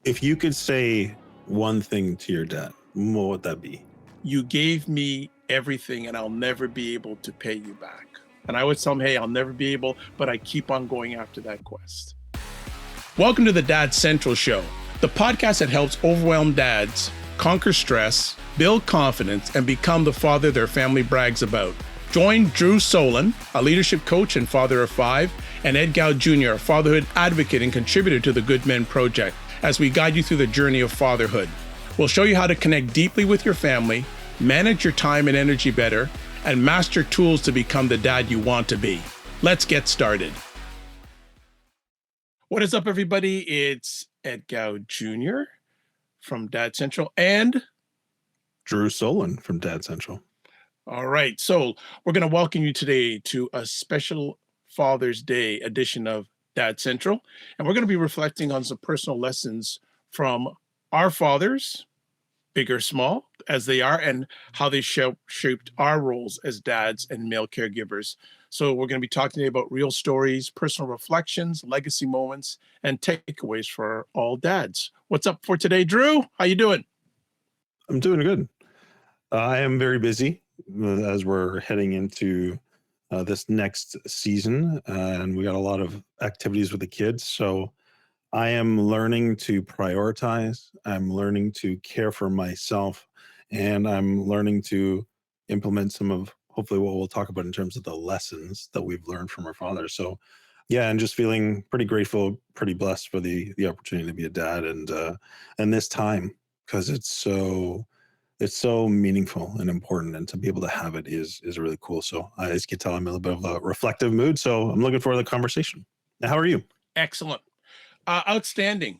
If you could say one thing to your dad, what would that be? You gave me everything and I'll never be able to pay you back. And I would tell him, hey, I'll never be able, but I keep on going after that quest. Welcome to the Dad Central Show, the podcast that helps overwhelmed dads conquer stress, build confidence, and become the father their family brags about. Join Drew Solon, a leadership coach and father of 5, and Ed Gow Jr., a fatherhood advocate and contributor to the Good Men Project, as we guide you through the journey of fatherhood. We'll show you how to connect deeply with your family, manage your time and energy better, and master tools to become the dad you want to be. Let's get started. What is up, everybody? It's Ed Gow Jr. from Dad Central and Drew Solon from Dad Central. all right. So we're going to welcome you today to a special Father's Day edition of Dad Central. And we're going to be reflecting on some personal lessons from our fathers, big or small as they are, and how they shaped our roles as dads and male caregivers. So we're going to be talking today about real stories, personal reflections, legacy moments, and takeaways for all dads. What's up for today, Drew? How you doing? I'm doing good. I am very busy as we're heading into this next season, and we got a lot of activities with the kids. So I am learning to prioritize. I'm learning to care for myself, and I'm learning to implement some of hopefully what we'll talk about in terms of the lessons that we've learned from our fathers. So yeah, and just feeling pretty grateful, pretty blessed for the opportunity to be a dad and this time, because it's so meaningful and important, and to be able to have it is really cool. So I just can tell I'm in a little bit of a reflective mood. So I'm looking forward to the conversation. Now, how are you? Excellent. Outstanding.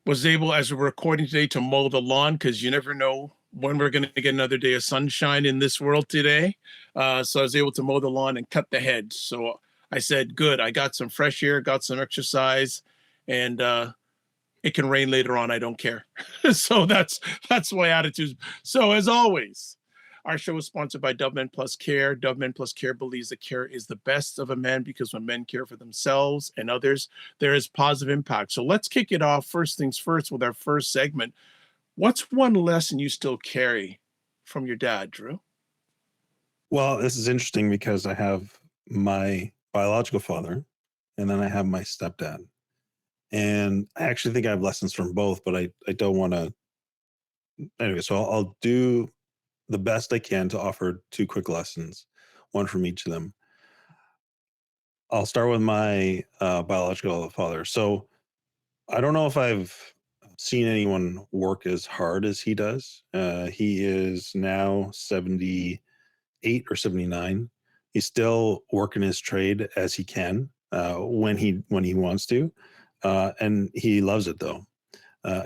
Was able, as we're recording today, to mow the lawn because you never know when we're going to get another day of sunshine in this world today. So I was able to mow the lawn and cut the hedge. So I said, good, I got some fresh air, got some exercise, and it can rain later on. I don't care. So that's my attitude. So as always, our show is sponsored by Dove Men Plus Care. Dove Men Plus Care believes that care is the best of a man because when men care for themselves and others, there is positive impact. So let's kick it off first things first with our first segment. What's one lesson you still carry from your dad, Drew? Well, this is interesting because I have my biological father and then I have my stepdad. And I actually think I have lessons from both, but I don't want to. Anyway, so I'll do the best I can to offer two quick lessons, one from each of them. I'll start with my biological father. So I don't know if I've seen anyone work as hard as he does. He is now 78 or 79. He's still working his trade as he can when he wants to, and he loves it though.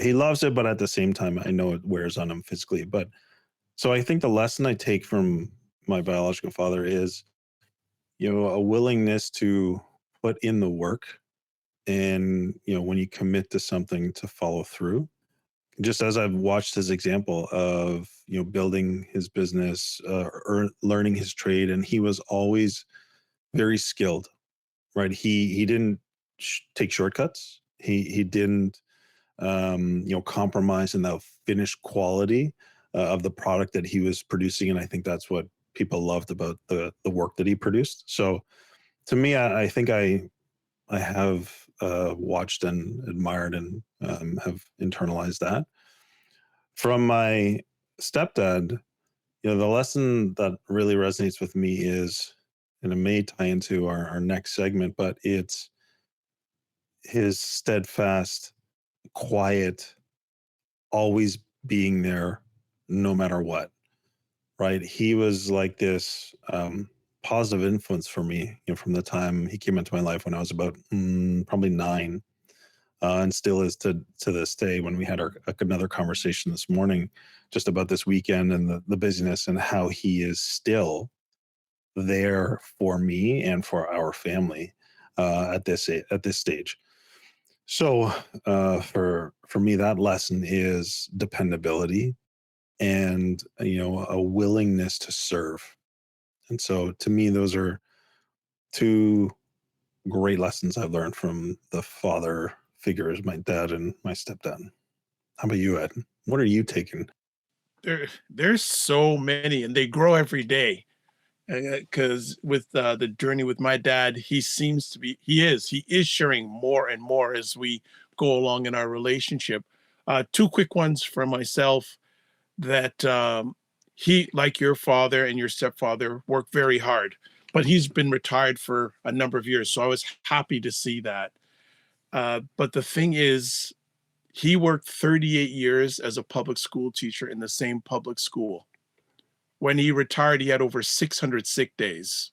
He loves it, but at the same time, I know it wears on him physically. But so I think the lesson I take from my biological father is, a willingness to put in the work, and when you commit to something, to follow through. Just as I've watched his example of building his business, or learning his trade, and he was always very skilled, right? He didn't take shortcuts. He didn't compromise in the finished quality of the product that he was producing, and I think that's what people loved about the work that he produced. So to me, I think I have watched and admired and have internalized that. From my stepdad, the lesson that really resonates with me is, and it may tie into our next segment, but it's his steadfast, quiet, always being there no matter what, right? He was like this positive influence for me, from the time he came into my life when I was about probably 9, and still is to this day. When we had another conversation this morning just about this weekend and the busyness, and how he is still there for me and for our family at this stage. So for me, that lesson is dependability and a willingness to serve. And so to me, those are two great lessons I've learned from the father figure as my dad and my stepdad. How about you, Ed? What are you taking? There's so many, and they grow every day. Because with the journey with my dad, he is sharing more and more as we go along in our relationship. Two quick ones for myself that he, like your father and your stepfather, worked very hard, but he's been retired for a number of years. So I was happy to see that. But the thing is, he worked 38 years as a public school teacher in the same public school. When he retired, he had over 600 sick days.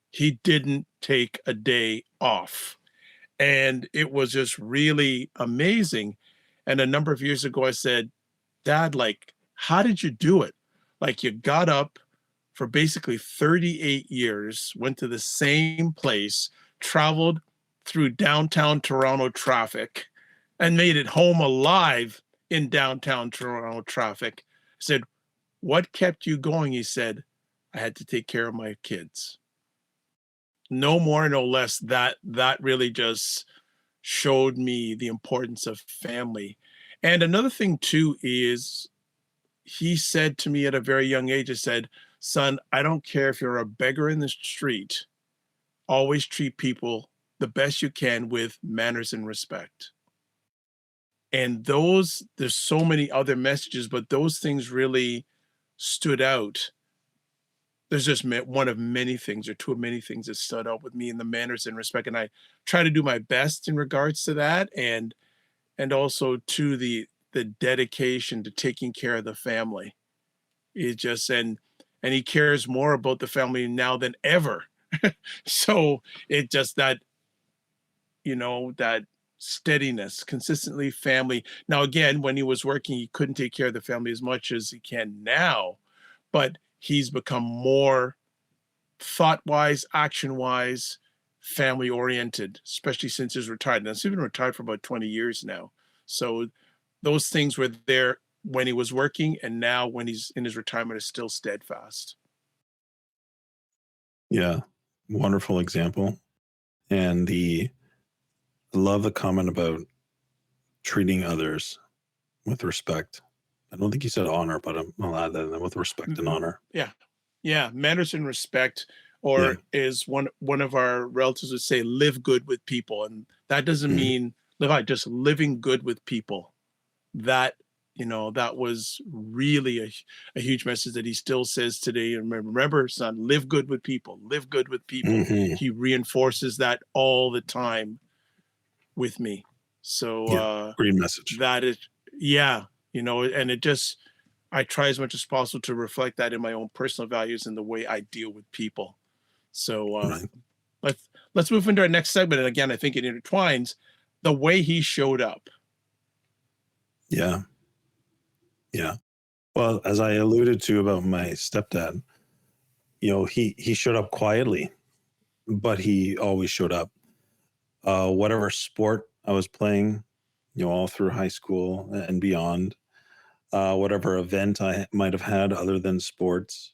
He didn't take a day off. And it was just really amazing. And a number of years ago, I said, Dad, like, how did you do it? Like, you got up for basically 38 years, went to the same place, traveled through downtown Toronto traffic, and made it home alive in downtown Toronto traffic. I said, what kept you going? He said, I had to take care of my kids. No more, no less. That really just showed me the importance of family. And another thing too is he said to me at a very young age, he said, son, I don't care if you're a beggar in the street, always treat people the best you can with manners and respect. And there's so many other messages, but those things really stood out. There's just one of many things or two of many things that stood out with me in the manners and respect. And I try to do my best in regards to that. And also to the dedication to taking care of the family. It just and he cares more about the family now than ever. So it just that steadiness, consistently family. Now, again, when he was working, he couldn't take care of the family as much as he can now, but he's become more thought wise, action wise, family oriented, especially since he's retired. Now, he's been retired for about 20 years now. So those things were there when he was working, and now when he's in his retirement is still steadfast. Yeah, wonderful example. And the love the comment about treating others with respect. I don't think you said honor, but I'll add that in with respect and honor. Yeah. Yeah, manners and respect, Yeah. or is one of our relatives would say, live good with people. And that doesn't Mhm. mean live out, just living good with people. That, that was really a huge message that he still says today. And remember, son, live good with people, live good with people. Mhm. He reinforces that all the time with me. So Yeah, great message. that is, yeah, and it just, I try as much as possible to reflect that in my own personal values and the way I deal with people. So Right. let's move into our next segment. And again, I think it intertwines the way he showed up. Yeah. Yeah. Well, as I alluded to about my stepdad, he showed up quietly, but he always showed up. Whatever sport I was playing, all through high school and beyond, whatever event I might have had other than sports,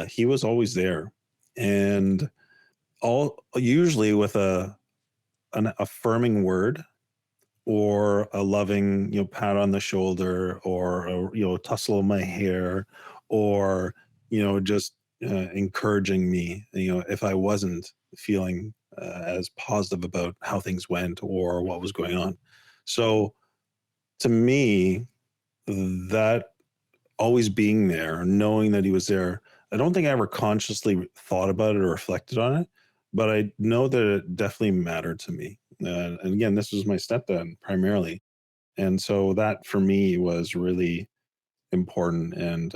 he was always there, and all usually with an affirming word or a loving pat on the shoulder or a tussle of my hair or just encouraging me if I wasn't feeling as positive about how things went or what was going on. So to me, that always being there, knowing that he was there, I don't think I ever consciously thought about it or reflected on it, but I know that it definitely mattered to me. And again, this was my stepdad primarily, and so that for me was really important and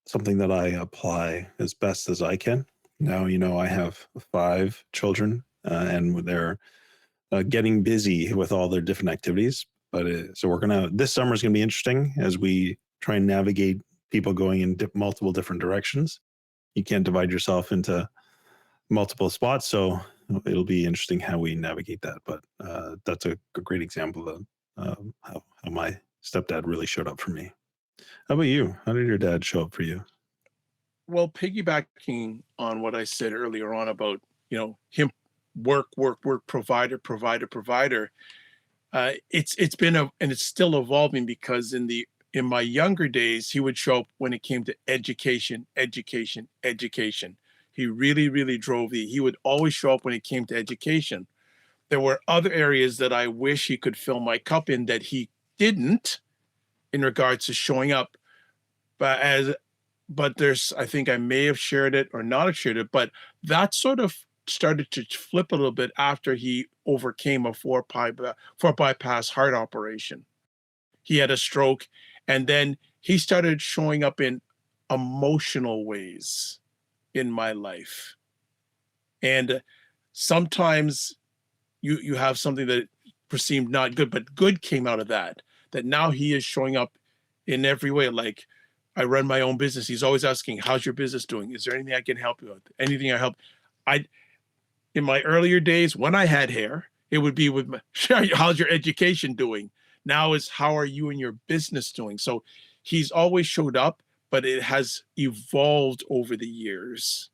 something that I apply as best as I can. Now, I have 5 children, and they're getting busy with all their different activities. But so this summer is gonna be interesting as we try and navigate people going in multiple different directions. You can't divide yourself into multiple spots, so it'll be interesting how we navigate that. But that's a great example of how my stepdad really showed up for me. How about you? How did your dad show up for you? Well, piggybacking on what I said earlier on about, him work, work, work, provider, provider, provider. It's been and it's still evolving, because in my younger days, he would show up when it came to education, education, education. He really, really drove he would always show up when it came to education. There were other areas that I wish he could fill my cup in that he didn't, in regards to showing up. But there's, I think I may have shared it or not have shared it, but that sort of started to flip a little bit after he overcame a four bypass heart operation. He had a stroke, and then he started showing up in emotional ways in my life. And sometimes you have something that perceived not good, but good came out of that. That now he is showing up in every way. Like, I run my own business. He's always asking, "How's your business doing? Is there anything I can help you with? Anything I help?" I In my earlier days when I had hair, it would be with "How's your education doing?" Now is, "How are you and your business doing?" So he's always showed up, but it has evolved over the years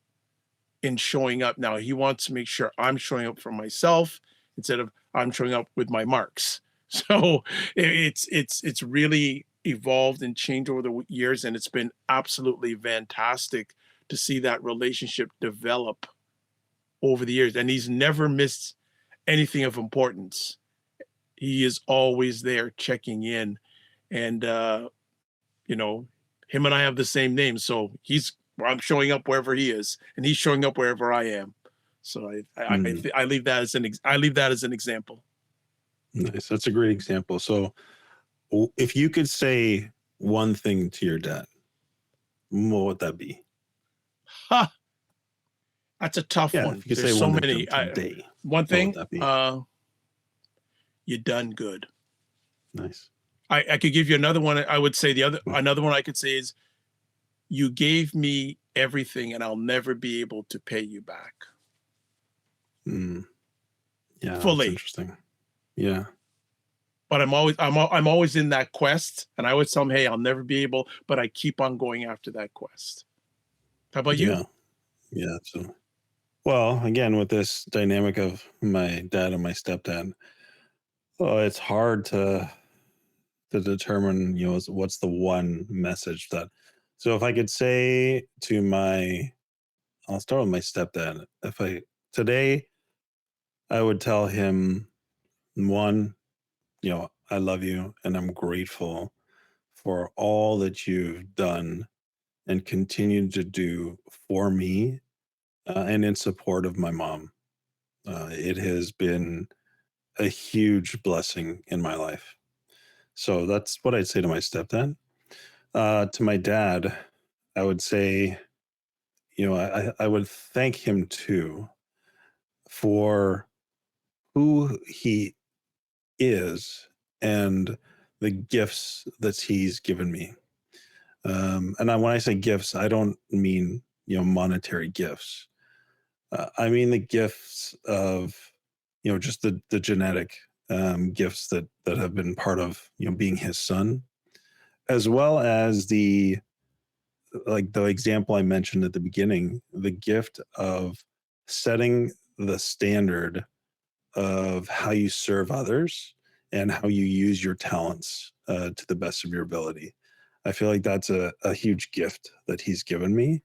in showing up. Now he wants to make sure I'm showing up for myself instead of I'm showing up with my marks. So it's really evolved and changed over the years, and it's been absolutely fantastic to see that relationship develop over the years. And he's never missed anything of importance. He is always there checking in, and you know, him and I have the same name, so I'm showing up wherever he is, and he's showing up wherever I am. So Mm, I leave that as I leave that as an example. nice. That's a great example. So, if you could say one thing to your dad, what would that be? Ha! That's a tough Yeah, if one. you could There's say so one thing to him many. today, One what would thing, that be? you done good. Nice. I could give you another one. I would say Mm, another one I could say is, you gave me everything, and I'll never be able to pay you back mm, yeah, that's fully. interesting. Yeah, But I'm always in that quest, and I always tell him, "Hey, I'll never be able," but I keep on going after that quest. How about you? yeah, yeah. So, well, again, with this dynamic of my dad and my stepdad, well, it's hard to determine, what's the one message that. So, if I could say to I'll start with my stepdad. If I today, I would tell him, one, I love you and I'm grateful for all that you've done and continue to do for me, and in support of my mom. It has been a huge blessing in my life. So that's what I'd say to my stepdad. To my dad, I would say, I would thank him too for who he is and the gifts that he's given me. When I say gifts, I don't mean, monetary gifts. I mean the gifts of, just the genetic, gifts that have been part of, being his son, as well as the example I mentioned at the beginning, the gift of setting the standard of how you serve others and how you use your talents, to the best of your ability. I feel like that's a huge gift that he's given me,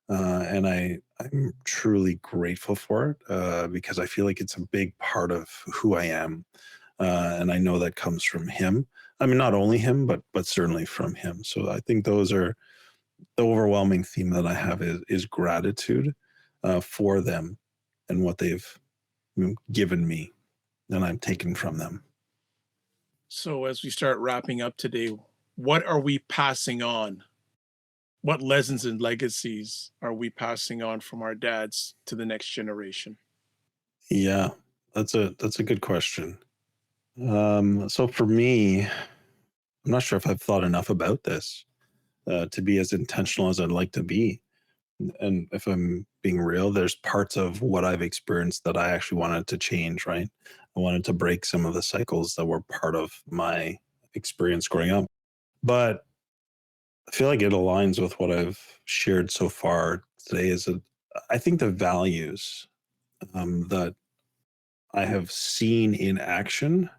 and I'm truly grateful for it, because I feel like it's a big part of who I am, and I know that comes from him. I mean, not only him, but certainly from him. So I think those are the overwhelming theme that I have is gratitude, for them and what they've, given me, and I'm taken from them. So as we start wrapping up today, what are we passing on? What lessons and legacies are we passing on from our dads to the next generation? Yeah, that's a good question. So for me, I'm not sure if I've thought enough about this, to be as intentional as I'd like to be. And if I'm being real, there's parts of what I've experienced that I actually wanted to change, right? I wanted to break some of the cycles that were part of my experience growing up. But I feel like it aligns with what I've shared so far today is that I think the values, that I have seen in action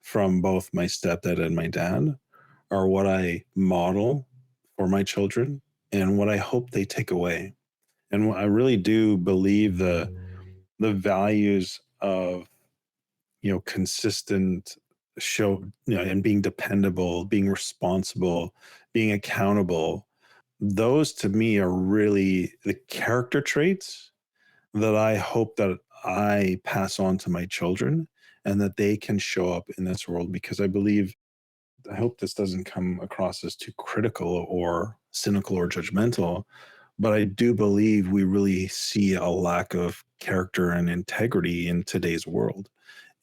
from both my stepdad and my dad are what I model for my children and what I hope they take away. And I really do believe the values of, consistent show, and being dependable, being responsible, being accountable. Those to me are really the character traits that I hope that I pass on to my children and that they can show up in this world, because I hope this doesn't come across as too critical or cynical or judgmental, but I do believe we really see a lack of character and integrity in today's world.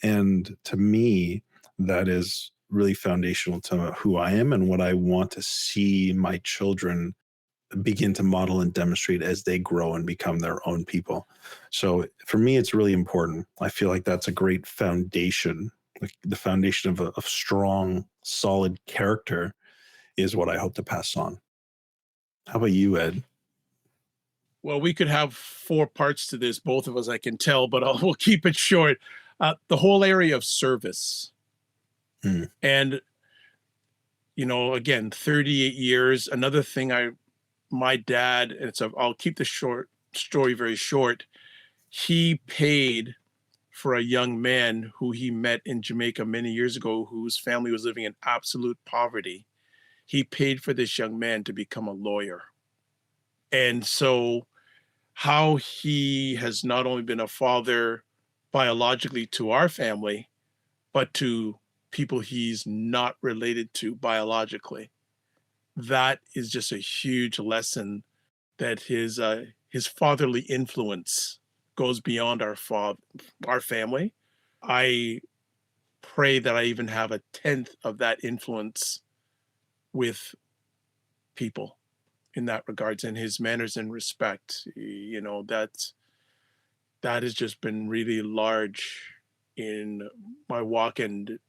And to me, that is really foundational to who I am and what I want to see my children begin to model and demonstrate as they grow and become their own people. So for me, it's really important. I feel like that's a great foundation. Like the foundation of a strong, solid character is what I hope to pass on. How about you, Ed? Well, we could have four parts to this, both of us, I can tell, but we'll keep it short. The whole area of service. Mm, And, again, 38 years. Another thing my dad, and I'll keep the story very short. He paid for a young man who he met in Jamaica many years ago, whose family was living in absolute poverty. He paid for this young man to become a lawyer. And so, how he has not only been a father biologically to our family, but to people he's not related to biologically. That is just a huge lesson that his fatherly influence goes beyond our family. I pray that I even have a tenth of that influence with people in that regards, and his manners and respect. That has just been really large in my walk, and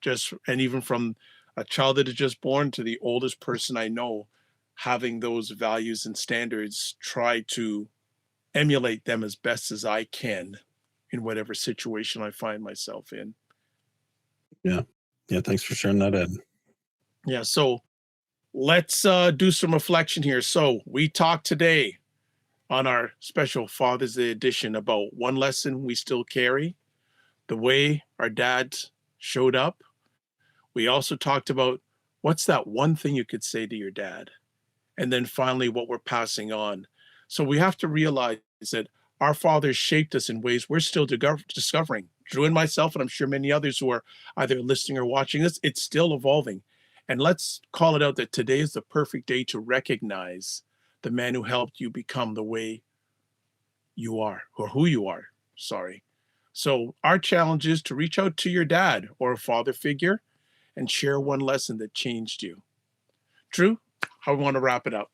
even from a child that is just born to the oldest person I know, having those values and standards, try to emulate them as best as I can in whatever situation I find myself in. yeah. Yeah. Thanks for sharing that, Ed. Yeah, so let's do some reflection here. So we talked today on our special Father's Day edition about one lesson we still carry, the way our dads showed up. We also talked about what's that one thing you could say to your dad? And then finally, what we're passing on. So we have to realize that our fathers shaped us in ways we're still discovering. Drew and myself, and I'm sure many others who are either listening or watching this, it's still evolving. And let's call it out that today is the perfect day to recognize the man who helped you become the way you are, or who you are. Sorry. So our challenge is to reach out to your dad or a father figure and share one lesson that changed you. Drew, I want to wrap it up.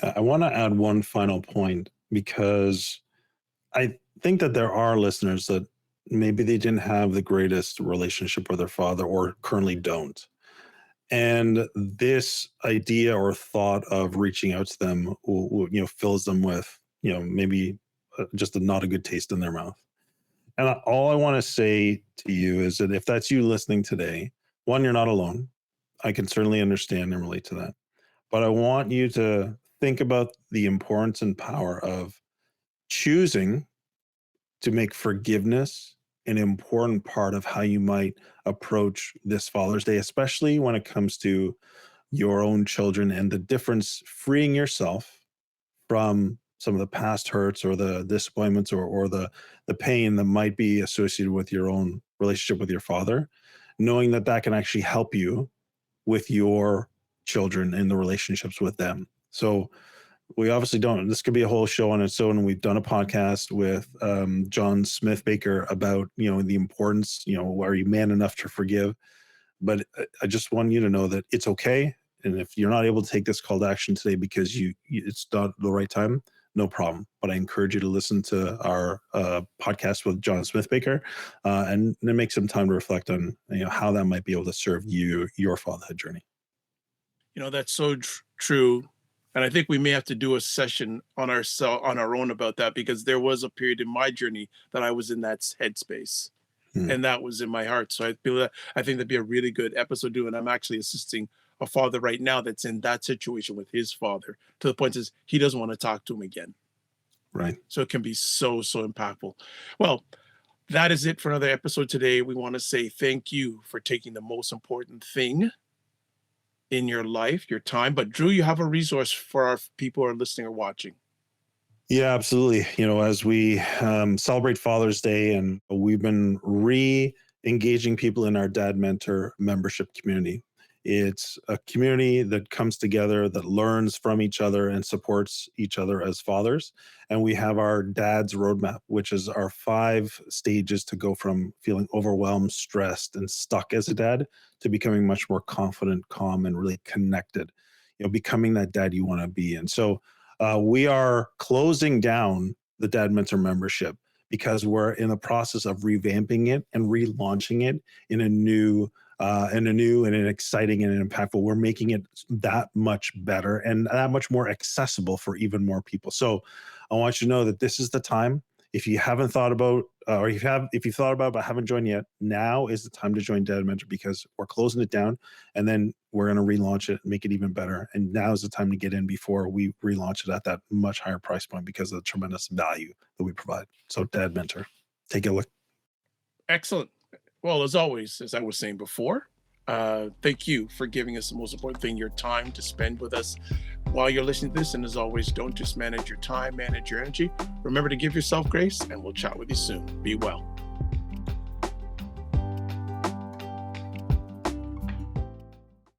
Yeah, I want to add one final point because I think that there are listeners that maybe they didn't have the greatest relationship with their father or currently don't. And this idea or thought of reaching out to them fills them with, maybe just a not a good taste in their mouth. And all I want to say to you is that if that's you listening today, one, you're not alone. I can certainly understand and relate to that. But I want you to think about the importance and power of choosing to make forgiveness an important part of how you might approach this Father's Day, especially when it comes to your own children, and the difference freeing yourself from some of the past hurts or the disappointments or the pain that might be associated with your own relationship with your father, knowing that that can actually help you with your children and the relationships with them. So we obviously don't. This could be a whole show on its own. And we've done a podcast with John Smith Baker about the importance. Are you man enough to forgive? But I just want you to know that it's okay. And if you're not able to take this call to action today because it's not the right time, no problem. But I encourage you to listen to our podcast with John Smith Baker, and then make some time to reflect on how that might be able to serve your fatherhood journey. That's so true. And I think we may have to do a session on our own about that, because there was a period in my journey that I was in that headspace. Hmm. And that was in my heart. So I think that'd be a really good episode to do. And I'm actually assisting a father right now that's in that situation with his father, to the point is he doesn't want to talk to him again. Right. So it can be so, so impactful. Well, that is it for another episode today. We want to say thank you for taking the most important thing in your life, your time. But Drew, you have a resource for our people who are listening or watching. Yeah, absolutely. As we celebrate Father's Day, and we've been re-engaging people in our Dad Mentor membership community. It's a community that comes together, that learns from each other and supports each other as fathers. And we have our Dad's Roadmap, which is our 5 stages to go from feeling overwhelmed, stressed, and stuck as a dad to becoming much more confident, calm, and really connected. Becoming that dad you want to be. And so we are closing down the Dad Mentor membership because we're in the process of revamping it and relaunching it in a new and an exciting and an impactful. We're making it that much better and that much more accessible for even more people. So I want you to know that this is the time. If you haven't thought about, or if you thought about but haven't joined yet, now is the time to join Dad Mentor, because we're closing it down and then we're going to relaunch it and make it even better. And now is the time to get in before we relaunch it at that much higher price point because of the tremendous value that we provide. So Dad Mentor, take a look. Excellent. Well, as always, as I was saying before, thank you for giving us the most important thing, your time to spend with us while you're listening to this. And as always, don't just manage your time, manage your energy. Remember to give yourself grace, and we'll chat with you soon. Be well.